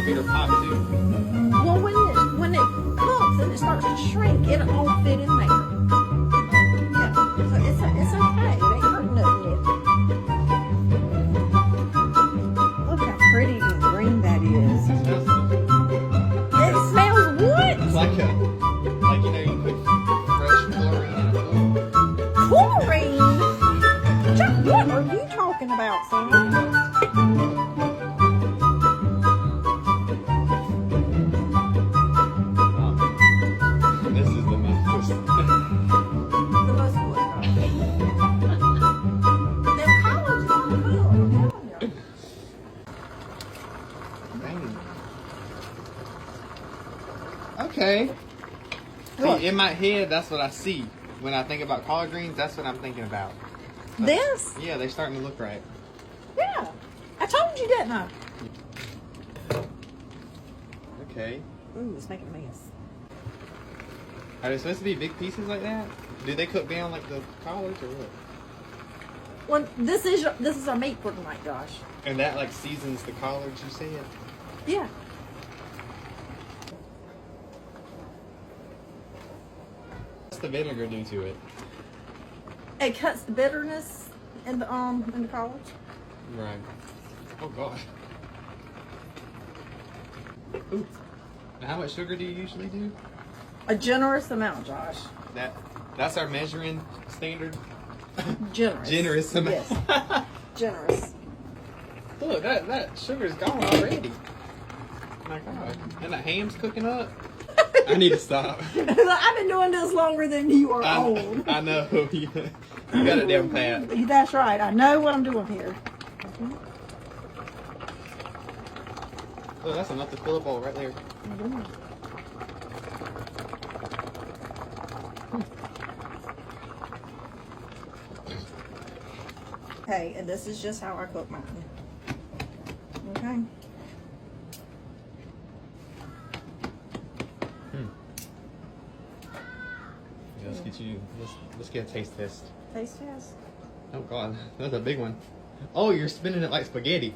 bigger pot too. Well, when it cooks and it starts to shrink, it'll all fit in there. Yeah, so it's okay. It ain't hurting nothing yet. Look how pretty and green that is. It smells what? It's like you know, you put fresh chlorine in a pool. Chlorine? Chuck, what are you talking about, son? This is the most. The most what? Them collards are cool, I'm telling you. Dang. Okay. What? See, in my head, that's what I see. When I think about collard greens, that's what I'm thinking about. This? Yeah, they're starting to look right. Yeah. I told you, didn't I? Okay. Ooh, it's making a mess. Are they supposed to be big pieces like that? Do they cook down like the collards or what? Well, this is our meat for tonight, Josh. And that like seasons the collards, you said? Yeah. What's the vinegar do to it? It cuts the bitterness in the collards. Right. Oh god. Ooh. Now, how much sugar do you usually do? A generous amount, Josh. That's our measuring standard. Generous. Generous amount. Yes. Generous. Look, that sugar's gone already. My god. And the ham's cooking up. I need to stop. I've been doing this longer than you are old. I know. You got it down pat. That's right. I know what I'm doing here. Look, that's enough to fill a bowl right there. Okay, and this is just how I cook mine. Okay. Let's get you. Let's get a taste test. Taste test. Oh god, that's a big one. Oh, you're spinning it like spaghetti.